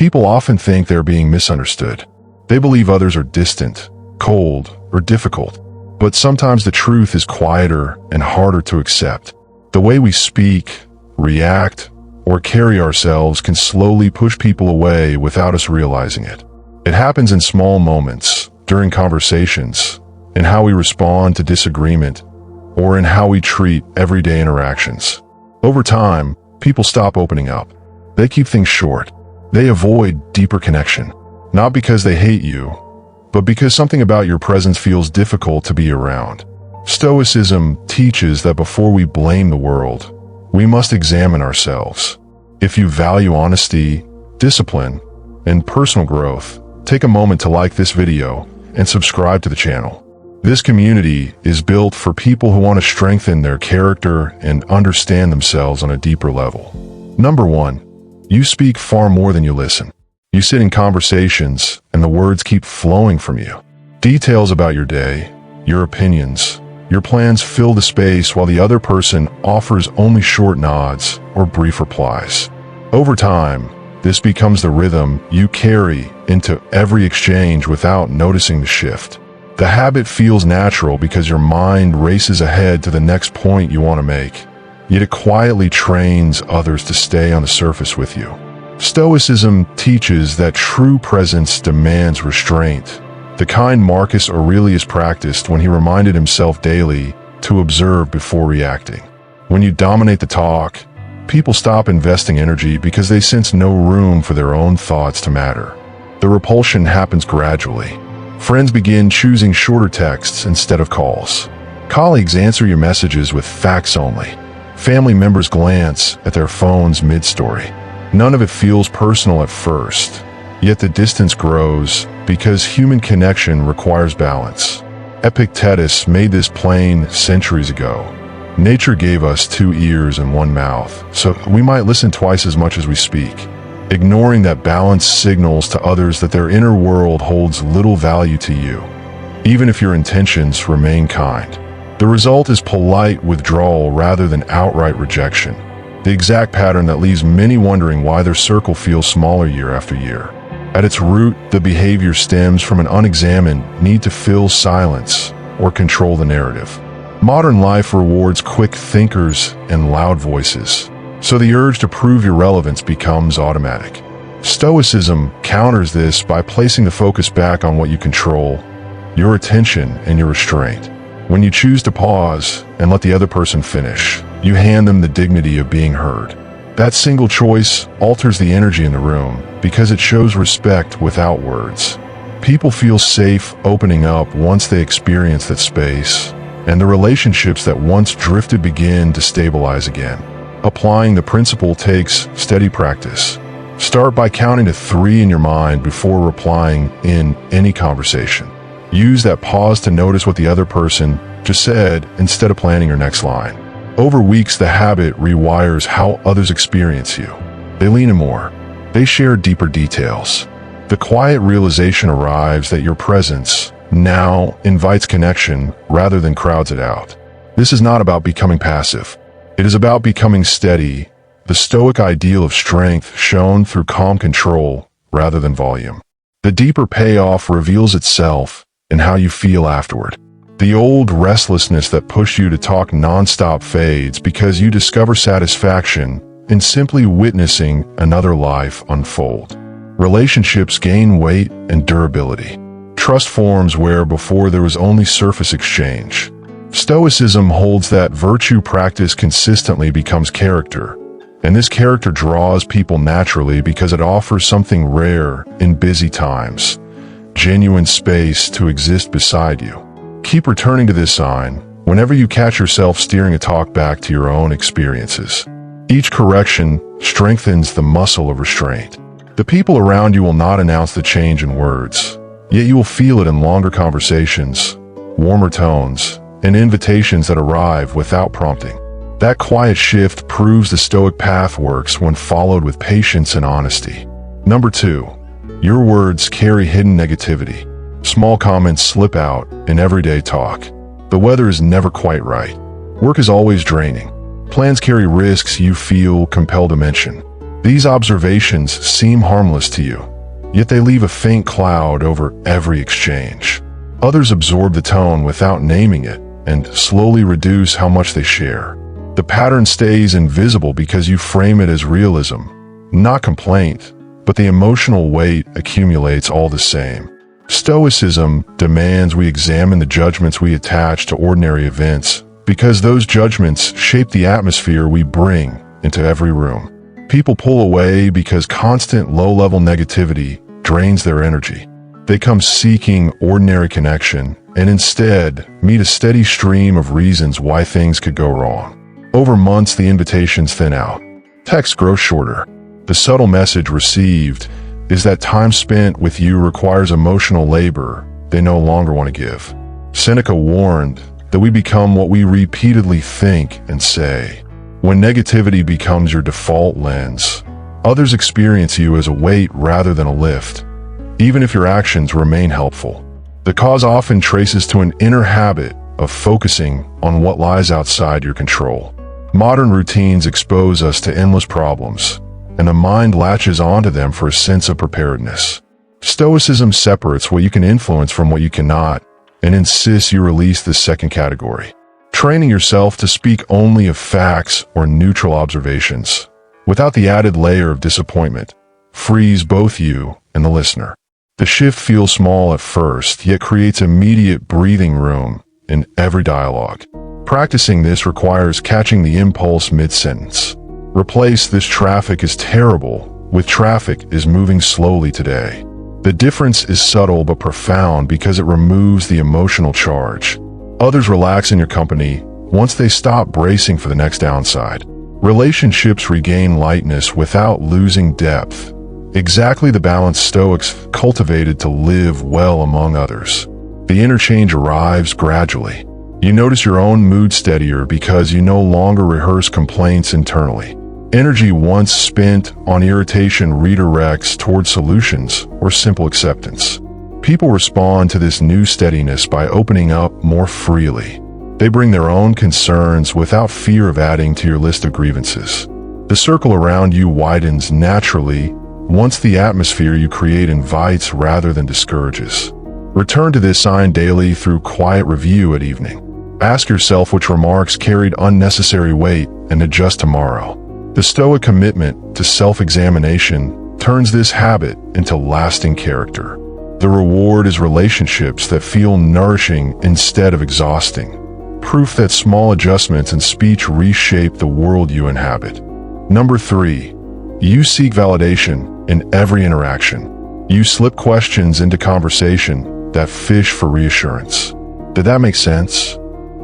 People often think they're being misunderstood. They believe others are distant, cold, or difficult. But sometimes the truth is quieter and harder to accept. The way we speak, react, or carry ourselves can slowly push people away without us realizing it. It happens in small moments, during conversations, in how we respond to disagreement, or in how we treat everyday interactions. Over time, people stop opening up. They keep things short. They avoid deeper connection, not because they hate you, but because something about your presence feels difficult to be around. Stoicism teaches that before we blame the world, we must examine ourselves. If you value honesty, discipline, and personal growth, take a moment to like this video and subscribe to the channel. This community is built for people who want to strengthen their character and understand themselves on a deeper level. Number 1, you speak far more than you listen. You sit in conversations and the words keep flowing from you. Details about your day, your opinions, your plans fill the space while the other person offers only short nods or brief replies. Over time, this becomes the rhythm you carry into every exchange without noticing the shift. The habit feels natural because your mind races ahead to the next point you want to make, yet it quietly trains others to stay on the surface with you. Stoicism teaches that true presence demands restraint, the kind Marcus Aurelius practiced when he reminded himself daily to observe before reacting. When you dominate the talk, people stop investing energy because they sense no room for their own thoughts to matter. The repulsion happens gradually. Friends begin choosing shorter texts instead of calls. Colleagues answer your messages with facts only. Family members glance at their phones mid-story. None of it feels personal at first, yet the distance grows because human connection requires balance. Epictetus made this plain centuries ago. Nature gave us 2 ears and 1 mouth, so we might listen twice as much as we speak. Ignoring that balance signals to others that their inner world holds little value to you, even if your intentions remain kind. The result is polite withdrawal rather than outright rejection. The exact pattern that leaves many wondering why their circle feels smaller year after year. At its root, the behavior stems from an unexamined need to fill silence or control the narrative. Modern life rewards quick thinkers and loud voices, so the urge to prove your relevance becomes automatic. Stoicism counters this by placing the focus back on what you control, your attention and your restraint. When you choose to pause and let the other person finish, you hand them the dignity of being heard. That single choice alters the energy in the room because it shows respect without words. People feel safe opening up once they experience that space, and the relationships that once drifted begin to stabilize again. Applying the principle takes steady practice. Start by counting to 3 in your mind before replying in any conversation. Use that pause to notice what the other person just said instead of planning your next line. Over weeks, the habit rewires how others experience you. They lean in more. They share deeper details. The quiet realization arrives that your presence now invites connection rather than crowds it out. This is not about becoming passive. It is about becoming steady, the Stoic ideal of strength shown through calm control rather than volume. The deeper payoff reveals itself in how you feel afterward. The old restlessness that pushed you to talk nonstop fades because you discover satisfaction in simply witnessing another life unfold. Relationships gain weight and durability. Trust forms where before there was only surface exchange. Stoicism holds that virtue practiced consistently becomes character, and this character draws people naturally because it offers something rare in busy times: genuine space to exist beside you. Keep returning to this sign whenever you catch yourself steering a talk back to your own experiences. Each correction strengthens the muscle of restraint. The people around you will not announce the change in words, yet you will feel it in longer conversations, warmer tones, and invitations that arrive without prompting. That quiet shift proves the Stoic path works when followed with patience and honesty. Number 2, your words carry hidden negativity. Small comments slip out in everyday talk. The weather is never quite right. Work is always draining. Plans carry risks you feel compelled to mention. These observations seem harmless to you, yet they leave a faint cloud over every exchange. Others absorb the tone without naming it and slowly reduce how much they share. The pattern stays invisible because you frame it as realism, not complaint, but the emotional weight accumulates all the same. Stoicism demands we examine the judgments we attach to ordinary events because those judgments shape the atmosphere we bring into every room. People pull away because constant low-level negativity drains their energy. They come seeking ordinary connection and instead meet a steady stream of reasons why things could go wrong. Over months, the invitations thin out. Texts grow shorter. The subtle message received is that time spent with you requires emotional labor they no longer want to give. Seneca warned that we become what we repeatedly think and say. When negativity becomes your default lens, others experience you as a weight rather than a lift, even if your actions remain helpful. The cause often traces to an inner habit of focusing on what lies outside your control. Modern routines expose us to endless problems, and the mind latches onto them for a sense of preparedness. Stoicism separates what you can influence from what you cannot, and insists you release this second category. Training yourself to speak only of facts or neutral observations, without the added layer of disappointment, frees both you and the listener. The shift feels small at first, yet creates immediate breathing room in every dialogue. Practicing this requires catching the impulse mid-sentence. Replace "this traffic is terrible" with "traffic is moving slowly today." The difference is subtle but profound because it removes the emotional charge. Others relax in your company once they stop bracing for the next downside. Relationships regain lightness without losing depth. Exactly the balance Stoics cultivated to live well among others. The interchange arrives gradually. You notice your own mood steadier because you no longer rehearse complaints internally. Energy once spent on irritation redirects toward solutions or simple acceptance. People respond to this new steadiness by opening up more freely. They bring their own concerns without fear of adding to your list of grievances. The circle around you widens naturally once the atmosphere you create invites rather than discourages. Return to this sign daily through quiet review at evening. Ask yourself which remarks carried unnecessary weight and adjust tomorrow. The Stoic commitment to self-examination turns this habit into lasting character. The reward is relationships that feel nourishing instead of exhausting. Proof that small adjustments in speech reshape the world you inhabit. Number 3. You seek validation in every interaction. You slip questions into conversation that fish for reassurance. Did that make sense?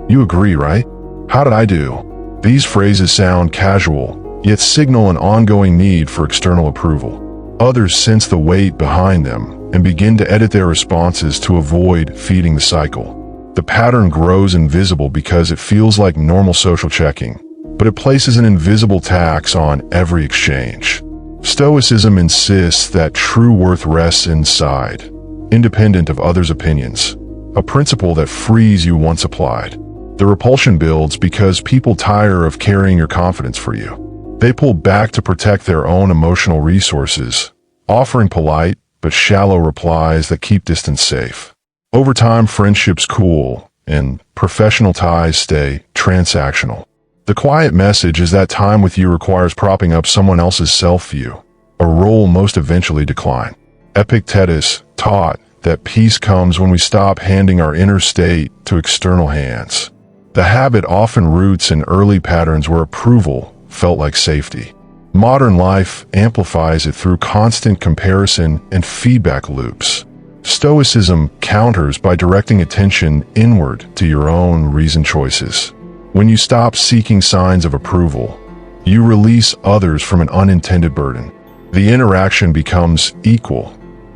You agree, right? How did I do? These phrases sound casual, yet signal an ongoing need for external approval. Others sense the weight behind them and begin to edit their responses to avoid feeding the cycle. The pattern grows invisible because it feels like normal social checking, but it places an invisible tax on every exchange. Stoicism insists that true worth rests inside, independent of others' opinions, a principle that frees you once applied. The repulsion builds because people tire of carrying your confidence for you. They pull back to protect their own emotional resources, offering polite but shallow replies that keep distance safe. Over time, friendships cool, and professional ties stay transactional. The quiet message is that time with you requires propping up someone else's self-view, a role most eventually decline. Epictetus taught that peace comes when we stop handing our inner state to external hands. The habit often roots in early patterns where approval felt like safety. Modern life amplifies it through constant comparison and feedback loops. Stoicism counters by directing attention inward to your own reasoned choices. When you stop seeking signs of approval, you release others from an unintended burden. The interaction becomes equal,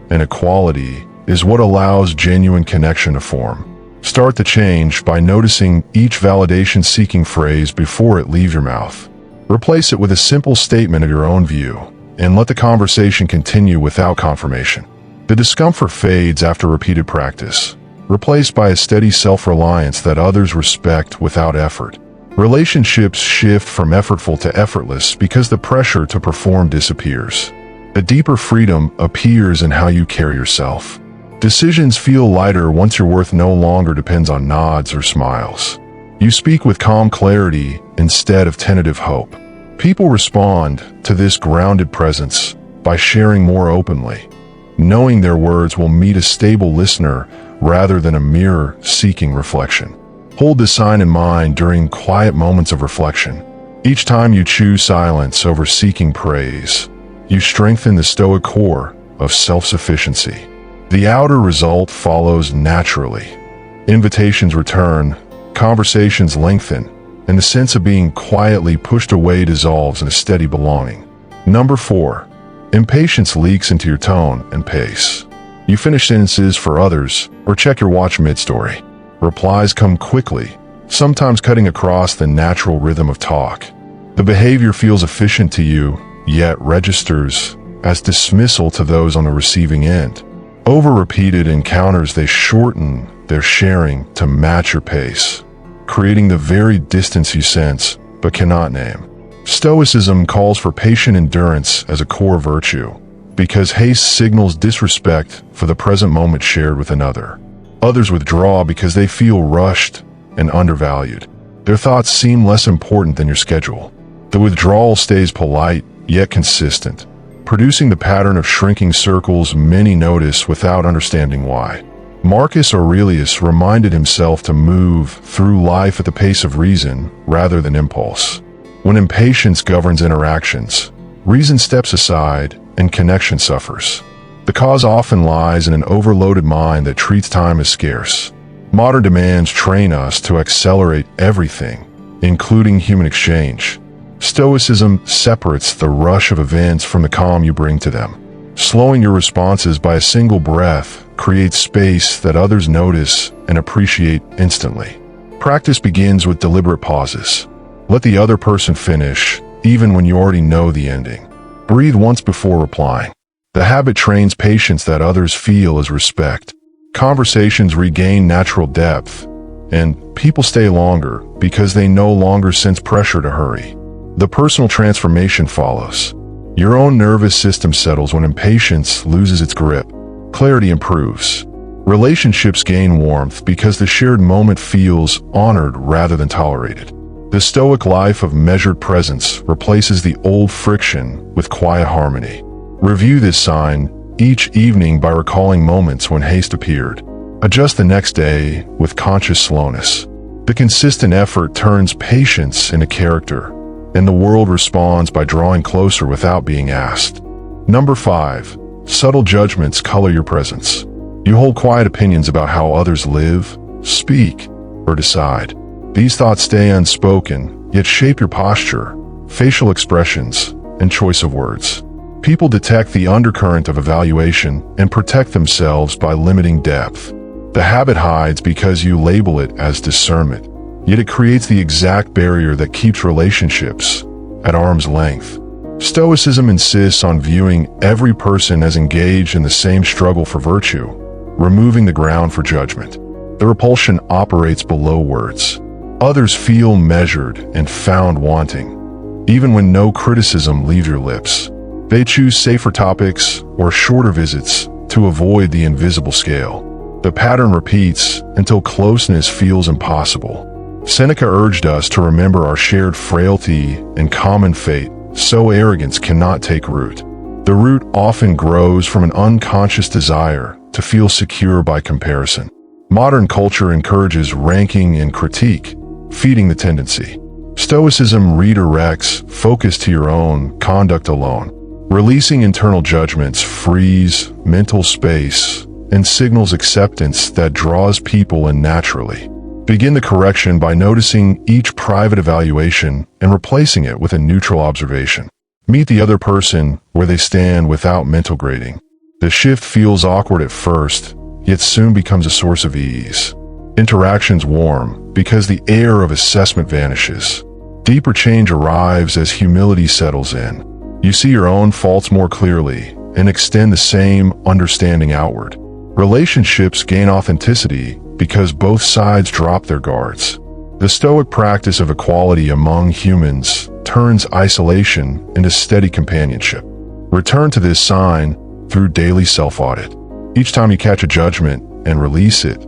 and equality is what allows genuine connection to form. Start the change by noticing each validation-seeking phrase before it leaves your mouth. Replace it with a simple statement of your own view, and let the conversation continue without confirmation. The discomfort fades after repeated practice, replaced by a steady self-reliance that others respect without effort. Relationships shift from effortful to effortless because the pressure to perform disappears. A deeper freedom appears in how you carry yourself. Decisions feel lighter once your worth no longer depends on nods or smiles. You speak with calm clarity instead of tentative hope. People respond to this grounded presence by sharing more openly, knowing their words will meet a stable listener rather than a mirror seeking reflection. Hold this sign in mind during quiet moments of reflection. Each time you choose silence over seeking praise, you strengthen the Stoic core of self-sufficiency. The outer result follows naturally. Invitations return, conversations lengthen, and the sense of being quietly pushed away dissolves in a steady belonging. Number 4. Impatience leaks into your tone and pace. You finish sentences for others or check your watch mid-story. Replies come quickly, sometimes cutting across the natural rhythm of talk. The behavior feels efficient to you, yet registers as dismissal to those on the receiving end. Over repeated encounters, they shorten their sharing to match your pace, creating the very distance you sense but cannot name. Stoicism calls for patient endurance as a core virtue, because haste signals disrespect for the present moment shared with another. Others withdraw because they feel rushed and undervalued. Their thoughts seem less important than your schedule. The withdrawal stays polite, yet consistent, producing the pattern of shrinking circles many notice without understanding why. Marcus Aurelius reminded himself to move through life at the pace of reason rather than impulse. When impatience governs interactions, reason steps aside and connection suffers. The cause often lies in an overloaded mind that treats time as scarce. Modern demands train us to accelerate everything, including human exchange. Stoicism separates the rush of events from the calm you bring to them. Slowing your responses by a single breath creates space that others notice and appreciate instantly. Practice begins with deliberate pauses. Let the other person finish, even when you already know the ending. Breathe once before replying. The habit trains patience that others feel as respect. Conversations regain natural depth, and people stay longer because they no longer sense pressure to hurry. The personal transformation follows. Your own nervous system settles when impatience loses its grip. Clarity improves. Relationships gain warmth because the shared moment feels honored rather than tolerated. The Stoic life of measured presence replaces the old friction with quiet harmony. Review this sign each evening by recalling moments when haste appeared. Adjust the next day with conscious slowness. The consistent effort turns patience into character, and the world responds by drawing closer without being asked. Number 5. Subtle judgments color your presence. You hold quiet opinions about how others live, speak, or decide. These thoughts stay unspoken, yet shape your posture, facial expressions, and choice of words. People detect the undercurrent of evaluation and protect themselves by limiting depth. The habit hides because you label it as discernment, yet it creates the exact barrier that keeps relationships at arm's length. Stoicism insists on viewing every person as engaged in the same struggle for virtue, removing the ground for judgment. The repulsion operates below words. Others feel measured and found wanting, even when no criticism leaves your lips. They choose safer topics or shorter visits to avoid the invisible scale. The pattern repeats until closeness feels impossible. Seneca urged us to remember our shared frailty and common fate, so arrogance cannot take root. The root often grows from an unconscious desire to feel secure by comparison. Modern culture encourages ranking and critique, feeding the tendency. Stoicism redirects focus to your own conduct alone. Releasing internal judgments frees mental space and signals acceptance that draws people in naturally. Begin the correction by noticing each private evaluation and replacing it with a neutral observation. Meet the other person where they stand without mental grading. The shift feels awkward at first, yet soon becomes a source of ease. Interactions warm because the air of assessment vanishes. Deeper change arrives as humility settles in. You see your own faults more clearly and extend the same understanding outward. Relationships gain authenticity because both sides drop their guards. The Stoic practice of equality among humans turns isolation into steady companionship. Return to this sign through daily self-audit. Each time you catch a judgment and release it,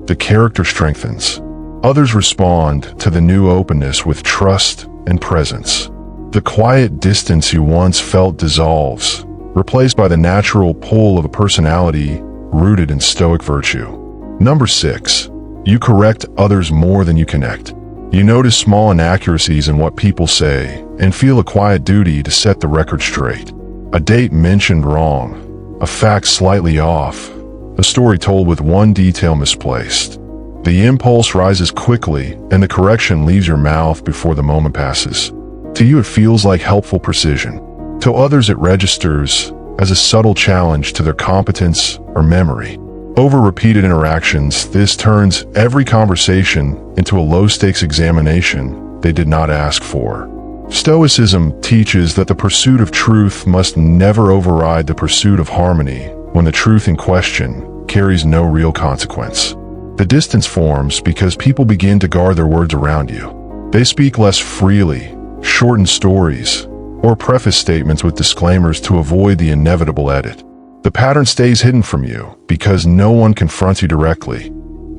the character strengthens. Others respond to the new openness with trust and presence. The quiet distance you once felt dissolves, replaced by the natural pull of a personality rooted in Stoic virtue. Number 6. You correct others more than you connect. You notice small inaccuracies in what people say and feel a quiet duty to set the record straight. A date mentioned wrong, a fact slightly off, a story told with one detail misplaced. The impulse rises quickly and the correction leaves your mouth before the moment passes. To you it feels like helpful precision. To others it registers as a subtle challenge to their competence or memory. Over repeated interactions, this turns every conversation into a low-stakes examination they did not ask for. Stoicism teaches that the pursuit of truth must never override the pursuit of harmony when the truth in question carries no real consequence. The distance forms because people begin to guard their words around you. They speak less freely, shorten stories, or preface statements with disclaimers to avoid the inevitable edit. The pattern stays hidden from you because no one confronts you directly.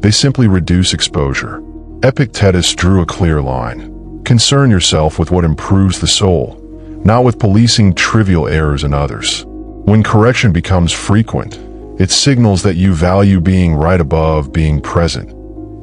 They simply reduce exposure. Epictetus drew a clear line. Concern yourself with what improves the soul, not with policing trivial errors in others. When correction becomes frequent, it signals that you value being right above being present.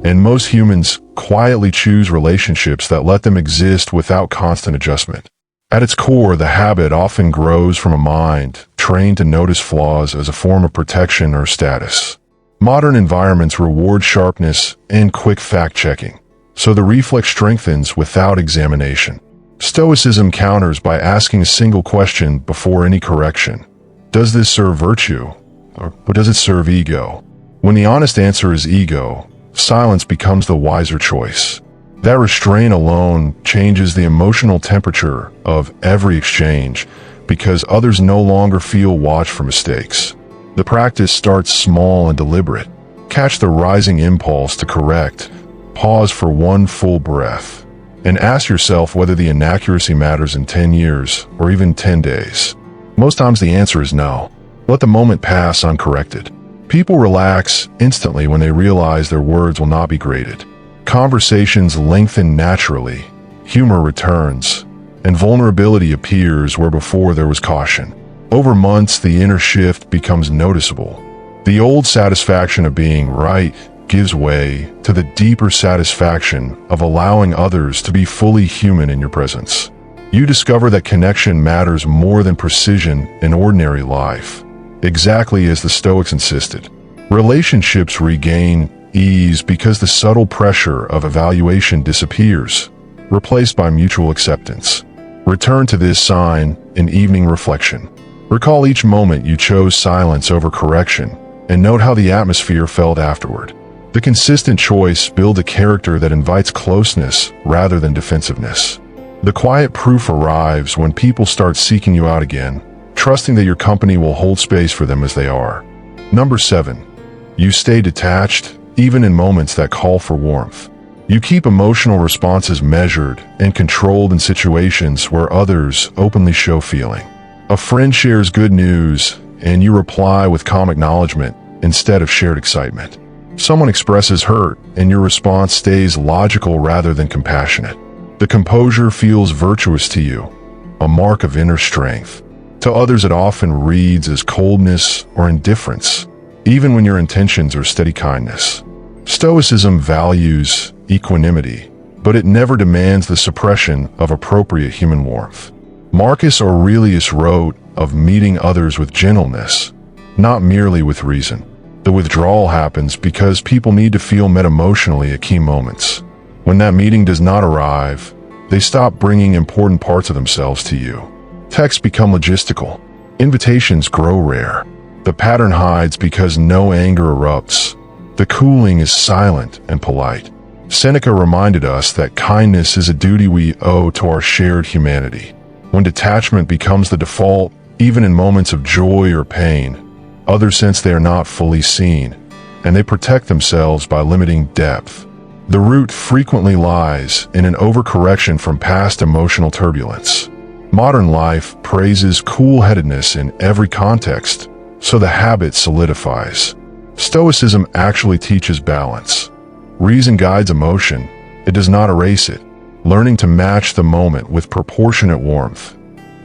And most humans quietly choose relationships that let them exist without constant adjustment. At its core, the habit often grows from a mind trained to notice flaws as a form of protection or status. Modern environments reward sharpness and quick fact-checking, so the reflex strengthens without examination. Stoicism counters by asking a single question before any correction. Does this serve virtue, or does it serve ego? When the honest answer is ego, silence becomes the wiser choice. That restraint alone changes the emotional temperature of every exchange because others no longer feel watched for mistakes. The practice starts small and deliberate. Catch the rising impulse to correct, pause for one full breath, and ask yourself whether the inaccuracy matters in 10 years or even 10 days. Most times the answer is no. Let the moment pass uncorrected. People relax instantly when they realize their words will not be graded. Conversations lengthen naturally, humor returns, and vulnerability appears where before there was caution. Over months, the inner shift becomes noticeable. The old satisfaction of being right gives way to the deeper satisfaction of allowing others to be fully human in your presence. You discover that connection matters more than precision in ordinary life, exactly as the Stoics insisted. Relationships regain ease because the subtle pressure of evaluation disappears, replaced by mutual acceptance. Return to this sign in evening reflection. Recall each moment you chose silence over correction, and note how the atmosphere felt afterward. The consistent choice builds a character that invites closeness rather than defensiveness. The quiet proof arrives when people start seeking you out again, trusting that your company will hold space for them as they are. Number 7. You stay detached, even in moments that call for warmth. You keep emotional responses measured and controlled in situations where others openly show feeling. A friend shares good news, and you reply with calm acknowledgement instead of shared excitement. Someone expresses hurt, and your response stays logical rather than compassionate. The composure feels virtuous to you, a mark of inner strength. To others it often reads as coldness or indifference, even when your intentions are steady kindness. Stoicism values equanimity, but it never demands the suppression of appropriate human warmth. Marcus Aurelius wrote of meeting others with gentleness, not merely with reason. The withdrawal happens because people need to feel met emotionally at key moments. When that meeting does not arrive, they stop bringing important parts of themselves to you. Texts become logistical. Invitations grow rare. The pattern hides because no anger erupts. The cooling is silent and polite. Seneca reminded us that kindness is a duty we owe to our shared humanity. When detachment becomes the default, even in moments of joy or pain, others sense they are not fully seen, and they protect themselves by limiting depth. The root frequently lies in an overcorrection from past emotional turbulence. Modern life praises cool-headedness in every context, so the habit solidifies. Stoicism actually teaches balance. Reason guides emotion, it does not erase it, learning to match the moment with proportionate warmth.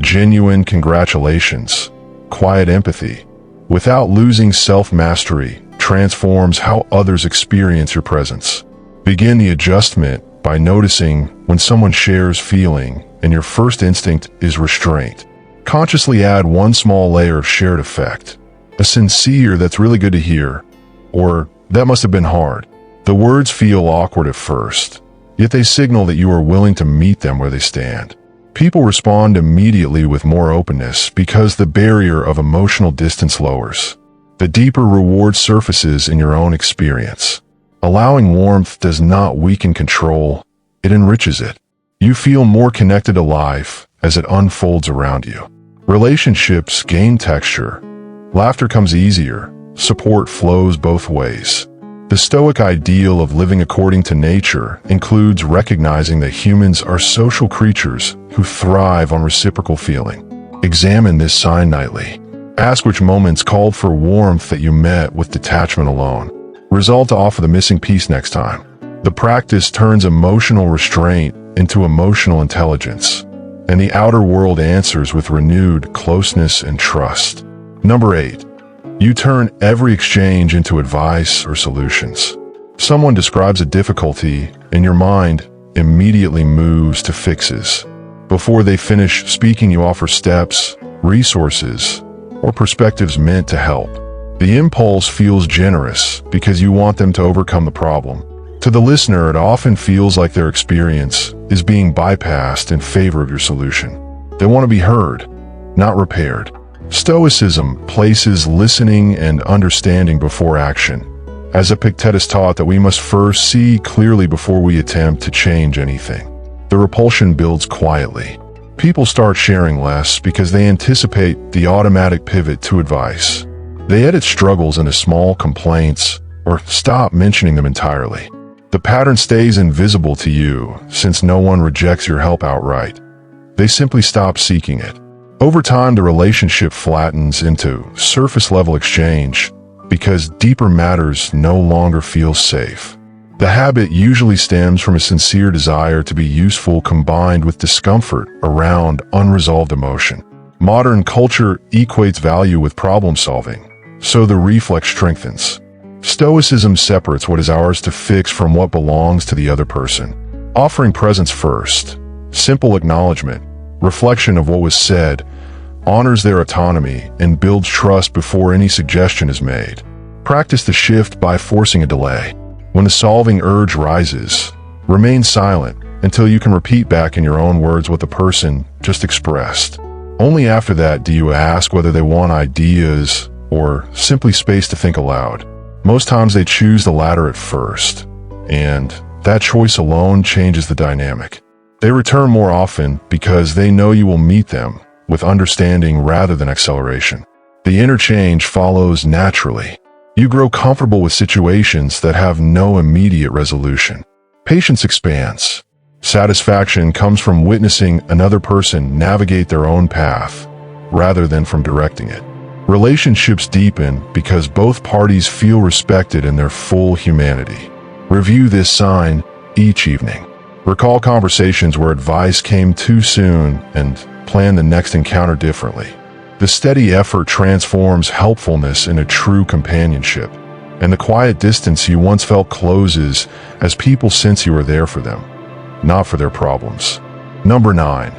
Genuine congratulations, quiet empathy, without losing self-mastery, transforms how others experience your presence. Begin the adjustment by noticing when someone shares feeling and your first instinct is restraint. Consciously add one small layer of shared effect. A sincere "that's really good to hear," or "that must have been hard." The words feel awkward at first, yet they signal that you are willing to meet them where they stand. People respond immediately with more openness because the barrier of emotional distance lowers. The deeper reward surfaces in your own experience. Allowing warmth does not weaken control, it enriches it. You feel more connected to life as it unfolds around you. Relationships gain texture. Laughter comes easier. Support flows both ways. The Stoic ideal of living according to nature includes recognizing that humans are social creatures who thrive on reciprocal feeling. Examine this sign nightly. Ask which moments called for warmth that you met with detachment alone. Resolve to offer the missing piece next time. The practice turns emotional restraint into emotional intelligence, and the outer world answers with renewed closeness and trust. Number 8. You turn every exchange into advice or solutions. Someone describes a difficulty, and your mind immediately moves to fixes. Before they finish speaking, you offer steps, resources, or perspectives meant to help. The impulse feels generous because you want them to overcome the problem. To the listener, it often feels like their experience is being bypassed in favor of your solution. They want to be heard, not repaired. Stoicism places listening and understanding before action, as Epictetus taught that we must first see clearly before we attempt to change anything. The repulsion builds quietly. People start sharing less because they anticipate the automatic pivot to advice. They edit struggles into small complaints or stop mentioning them entirely. The pattern stays invisible to you since no one rejects your help outright. They simply stop seeking it. Over time, the relationship flattens into surface-level exchange because deeper matters no longer feel safe. The habit usually stems from a sincere desire to be useful combined with discomfort around unresolved emotion. Modern culture equates value with problem-solving, so the reflex strengthens. Stoicism separates what is ours to fix from what belongs to the other person. Offering presence first, simple acknowledgement, reflection of what was said, honors their autonomy and builds trust before any suggestion is made. Practice the shift by forcing a delay. When the solving urge rises, remain silent until you can repeat back in your own words what the person just expressed. Only after that do you ask whether they want ideas or simply space to think aloud. Most times they choose the latter at first, and that choice alone changes the dynamic. They return more often because they know you will meet them with understanding rather than acceleration. The interchange follows naturally. You grow comfortable with situations that have no immediate resolution. Patience expands. Satisfaction comes from witnessing another person navigate their own path rather than from directing it. Relationships deepen because both parties feel respected in their full humanity. Review this sign each evening. Recall conversations where advice came too soon and plan the next encounter differently. The steady effort transforms helpfulness into true companionship, and the quiet distance you once felt closes as people sense you are there for them, not for their problems. Number 9.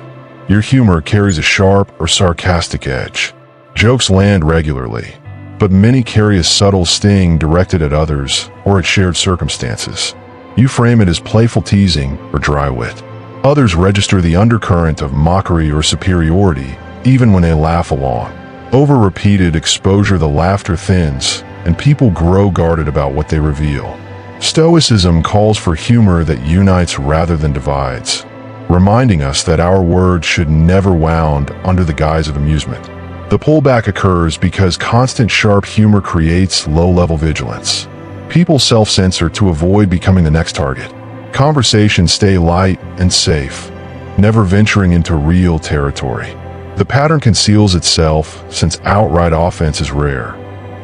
Your humor carries a sharp or sarcastic edge. Jokes land regularly, but many carry a subtle sting directed at others or at shared circumstances. You frame it as playful teasing or dry wit. Others register the undercurrent of mockery or superiority even when they laugh along. Over repeated exposure, the laughter thins, and people grow guarded about what they reveal. Stoicism calls for humor that unites rather than divides, reminding us that our words should never wound under the guise of amusement. The pullback occurs because constant sharp humor creates low-level vigilance. People self-censor to avoid becoming the next target. Conversations stay light and safe, never venturing into real territory. The pattern conceals itself since outright offense is rare.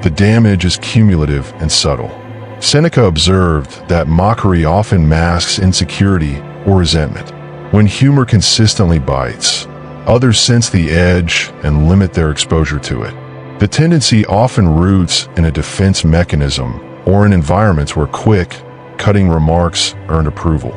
The damage is cumulative and subtle. Seneca observed that mockery often masks insecurity or resentment. When humor consistently bites, others sense the edge and limit their exposure to it. The tendency often roots in a defense mechanism or in environments where quick, cutting remarks earned approval.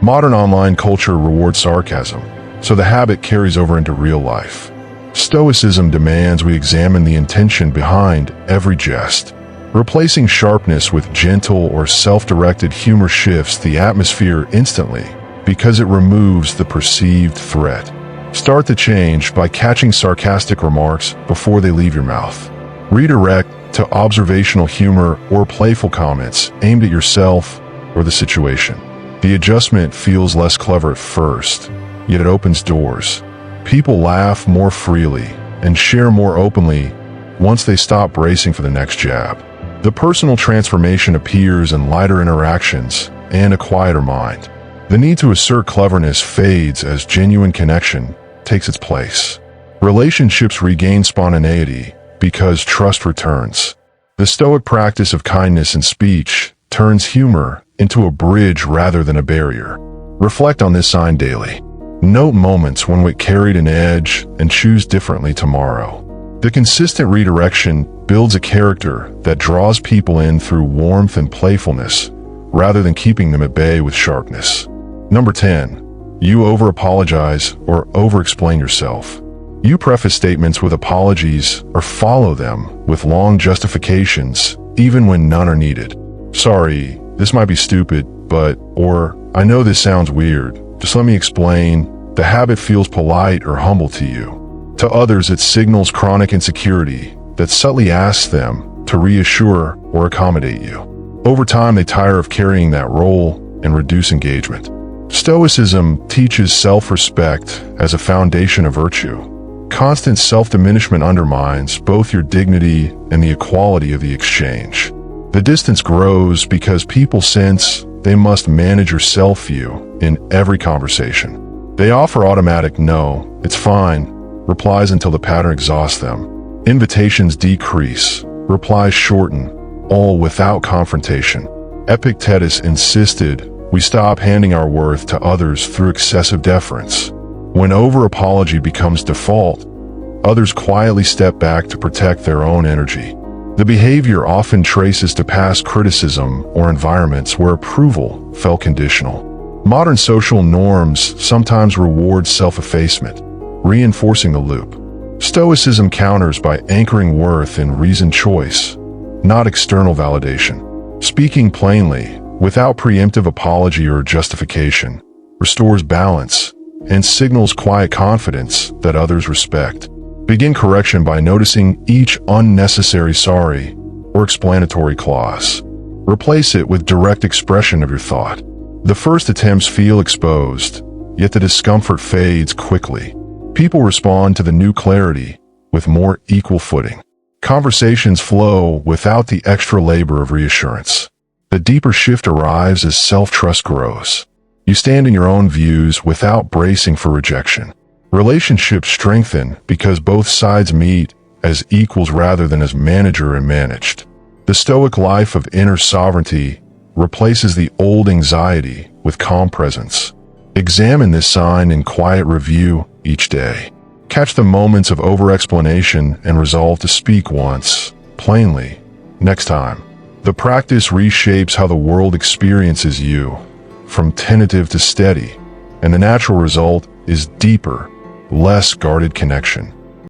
Modern online culture rewards sarcasm, so the habit carries over into real life. Stoicism demands we examine the intention behind every jest. Replacing sharpness with gentle or self-directed humor shifts the atmosphere instantly because it removes the perceived threat. Start the change by catching sarcastic remarks before they leave your mouth. Redirect to observational humor or playful comments aimed at yourself or the situation. The adjustment feels less clever at first, yet it opens doors. People laugh more freely and share more openly once they stop bracing for the next jab. The personal transformation appears in lighter interactions and a quieter mind. The need to assert cleverness fades as genuine connection takes its place. Relationships regain spontaneity because trust returns. The Stoic practice of kindness in speech turns humor into a bridge rather than a barrier. Reflect on this sign daily. Note moments when wit carried an edge and choose differently tomorrow. The consistent redirection builds a character that draws people in through warmth and playfulness rather than keeping them at bay with sharpness. Number 10. You over-apologize or over-explain yourself. You preface statements with apologies or follow them with long justifications, even when none are needed. Sorry, this might be stupid, but, or, I know this sounds weird. Just let me explain. The habit feels polite or humble to you. To others, it signals chronic insecurity that subtly asks them to reassure or accommodate you. Over time, they tire of carrying that role and reduce engagement. Stoicism teaches self-respect as a foundation of virtue. Constant self-diminishment undermines both your dignity and the equality of the exchange. The distance grows because people sense they must manage your self-view in every conversation. They offer automatic "no, it's fine" replies until the pattern exhausts them. Invitations decrease, replies shorten, all without confrontation. Epictetus insisted we stop handing our worth to others through excessive deference. When over-apology becomes default, others quietly step back to protect their own energy. The behavior often traces to past criticism or environments where approval felt conditional. Modern social norms sometimes reward self-effacement, reinforcing the loop. Stoicism counters by anchoring worth in reasoned choice, not external validation. Speaking plainly, without preemptive apology or justification, restores balance and signals quiet confidence that others respect. Begin correction by noticing each unnecessary sorry or explanatory clause. Replace it with direct expression of your thought. The first attempts feel exposed, yet the discomfort fades quickly. People respond to the new clarity with more equal footing. Conversations flow without the extra labor of reassurance. The deeper shift arrives as self-trust grows. You stand in your own views without bracing for rejection. Relationships strengthen because both sides meet as equals rather than as manager and managed. The Stoic life of inner sovereignty replaces the old anxiety with calm presence. Examine this sign in quiet review each day. Catch the moments of over-explanation and resolve to speak once, plainly, next time. The practice reshapes how the world experiences you, from tentative to steady, and the natural result is deeper, less guarded connection.